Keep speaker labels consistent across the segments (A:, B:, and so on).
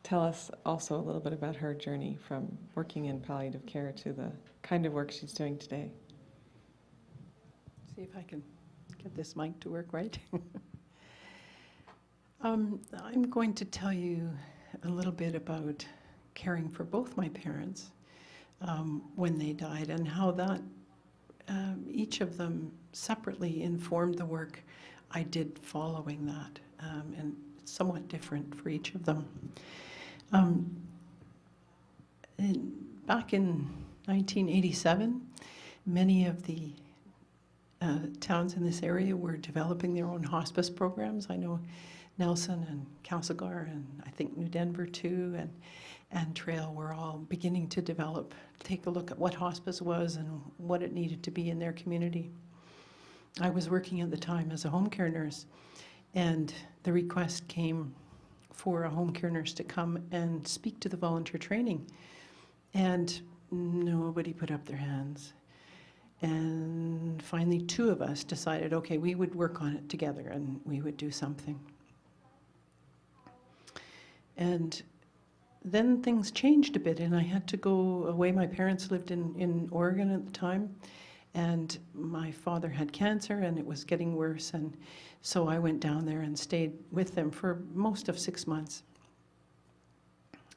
A: tell us also a little bit about her journey from working in palliative care to the kind of work she's doing today.
B: See if I can get this mic to work right. I'm going to tell you a little bit about caring for both my parents when they died, and how that each of them separately informed the work I did following that, and it's somewhat different for each of them. Back in 1987, many of the towns in this area were developing their own hospice programs. I know Nelson and Castlegar, and I think New Denver too, and Trail were all beginning to develop, take a look at what hospice was and what it needed to be in their community. I was working at the time as a home care nurse, and the request came for a home care nurse to come and speak to the volunteer training, and nobody put up their hands. And finally, two of us decided, okay, we would work on it together and we would do something. And then things changed a bit, and I had to go away. My parents lived in Oregon at the time, and my father had cancer and it was getting worse, and so I went down there and stayed with them for most of 6 months.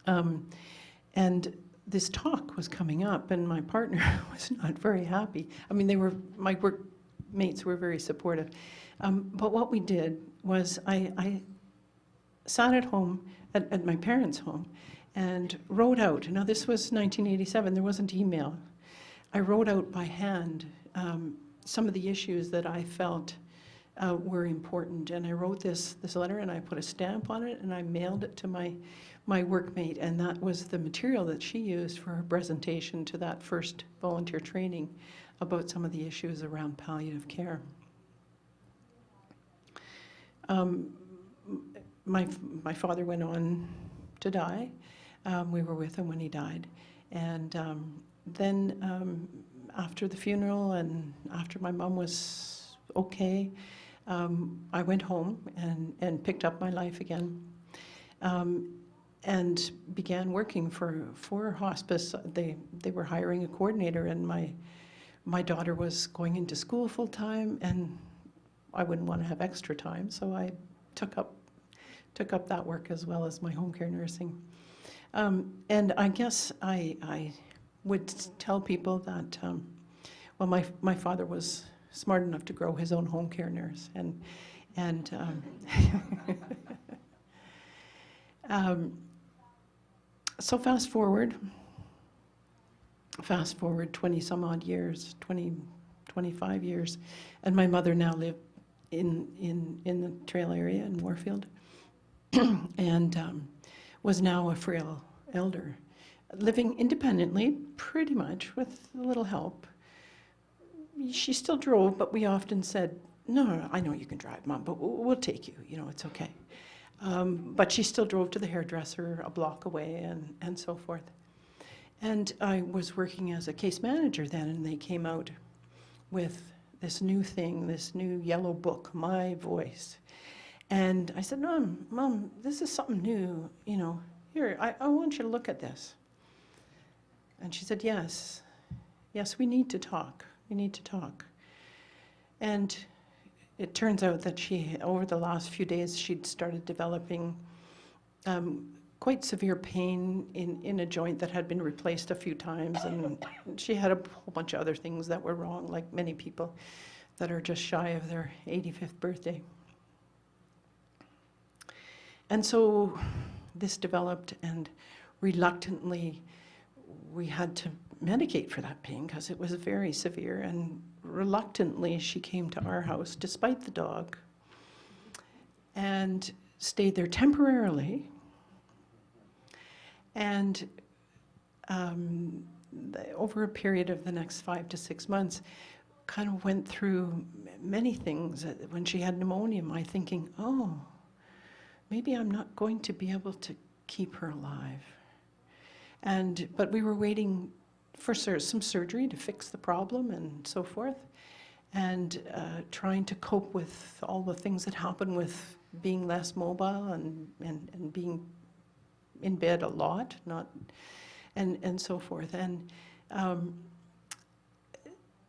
B: And this talk was coming up, and my partner was not very happy. I mean, my workmates were very supportive. But what we did was I sat at home, at my parents' home, and wrote out. Now, this was 1987. There wasn't email. I wrote out by hand some of the issues that I felt were important, and I wrote this letter, and I put a stamp on it, and I mailed it to my workmate, and that was the material that she used for her presentation to that first volunteer training about some of the issues around palliative care. My father went on to die. We were with him when he died, and then after the funeral and after my mom was okay, I went home and picked up my life again. And began working for hospice. They were hiring a coordinator, and my daughter was going into school full time, and I wouldn't want to have extra time, so I took up that work as well as my home care nursing. And I guess I would tell people that well, my father was smart enough to grow his own home care nurse, and so fast forward 20 some odd years, 25 years, and my mother now lived in the Trail area in Moorfield, and was now a frail elder, living independently, pretty much, with a little help. She still drove, but we often said, no, I know you can drive, Mom, but we'll take you, it's okay. But she still drove to the hairdresser a block away, and so forth. And I was working as a case manager then, and they came out with this new thing, this new yellow book, My Voice. And I said, Mom, this is something new, here, I want you to look at this. And she said, yes, we need to talk. And it turns out that over the last few days, she'd started developing quite severe pain in a joint that had been replaced a few times, and she had a whole bunch of other things that were wrong, like many people that are just shy of their 85th birthday. And so this developed, and reluctantly we had to medicate for that pain because it was very severe, and reluctantly she came to our house despite the dog and stayed there temporarily, and over a period of the next 5 to 6 months kind of went through many things. When she had pneumonia, my thinking, oh, maybe I'm not going to be able to keep her alive. But we were waiting for some surgery to fix the problem and so forth, and trying to cope with all the things that happen with being less mobile and being in bed a lot, not, and so forth.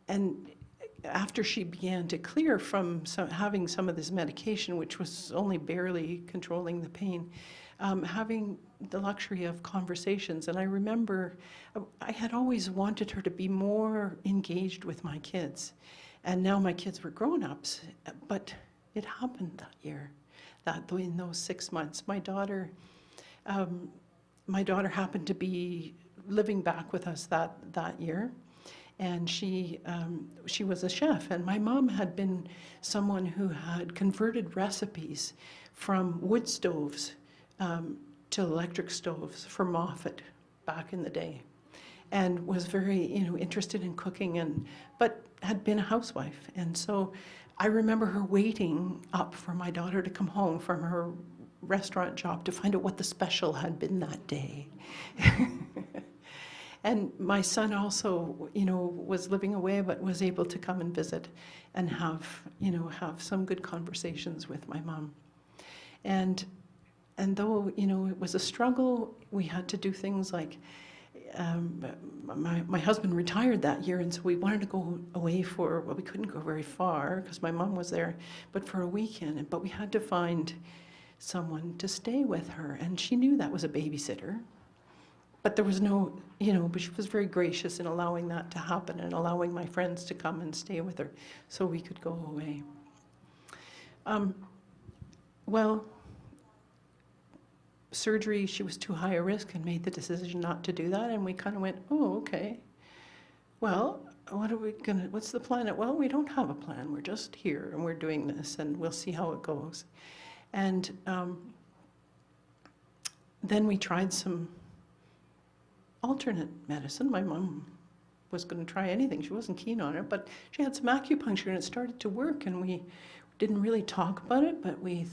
B: And after she began to clear from having some of this medication, which was only barely controlling the pain, having the luxury of conversations. And I remember I had always wanted her to be more engaged with my kids. And now my kids were grown-ups, but it happened that year, in those 6 months. My daughter happened to be living back with us that year. And she was a chef, and my mom had been someone who had converted recipes from wood stoves to electric stoves for Moffat back in the day, and was very interested in cooking, but had been a housewife. And so I remember her waiting up for my daughter to come home from her restaurant job to find out what the special had been that day. And my son also, was living away, but was able to come and visit and have some good conversations with my mom. And though, it was a struggle, we had to do things like, my husband retired that year, and so we wanted to go away we couldn't go very far because my mom was there, but for a weekend. But we had to find someone to stay with her, and she knew that was a babysitter. But there was no, but she was very gracious in allowing that to happen and allowing my friends to come and stay with her so we could go away. Well, surgery, she was too high a risk and made the decision not to do that, and we kind of went, oh, okay. Well, what's the plan? Well, we don't have a plan. We're just here and we're doing this, and we'll see how it goes. And then we tried some alternate medicine. My mom was going to try anything. She wasn't keen on it, but she had some acupuncture and it started to work, and we didn't really talk about it, but we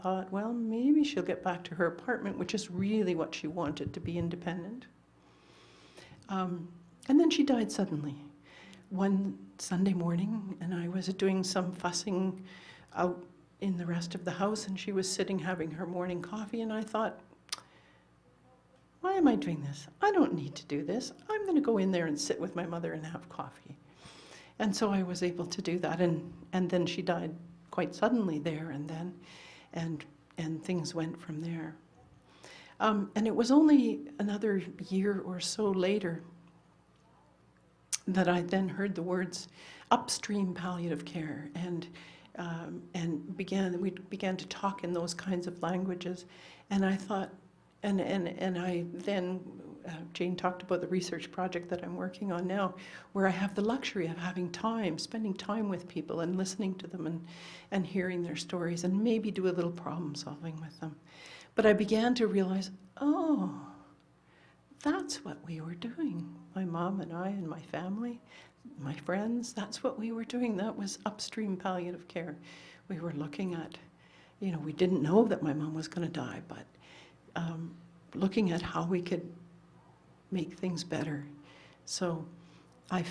B: thought, well, maybe she'll get back to her apartment, which is really what she wanted, to be independent. And then she died suddenly one Sunday morning, and I was doing some fussing out in the rest of the house, and she was sitting having her morning coffee, and I thought, why am I doing this? I don't need to do this. I'm going to go in there and sit with my mother and have coffee. And so I was able to do that, and then she died quite suddenly there and then, and things went from there. And it was only another year or so later that I then heard the words upstream palliative care, and we began to talk in those kinds of languages, and I thought, and I then, Jane talked about the research project that I'm working on now, where I have the luxury of having time, spending time with people and listening to them and hearing their stories, and maybe do a little problem solving with them. But I began to realize, oh, that's what we were doing. My mom and I and my family, my friends, that's what we were doing. That was upstream palliative care. We were looking at, we didn't know that my mom was going to die, but looking at how we could make things better. So I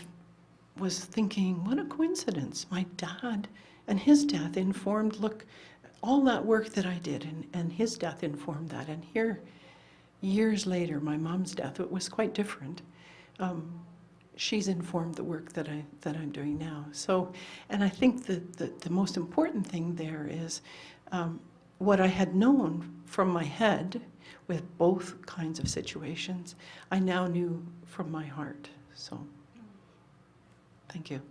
B: was thinking, what a coincidence. My dad and his death informed, all that work that I did, and his death informed that. And here, years later, my mom's death, it was quite different. She's informed the work that I'm doing now. So, and I think that the most important thing there is what I had known from my head with both kinds of situations, I now knew from my heart. So, thank you.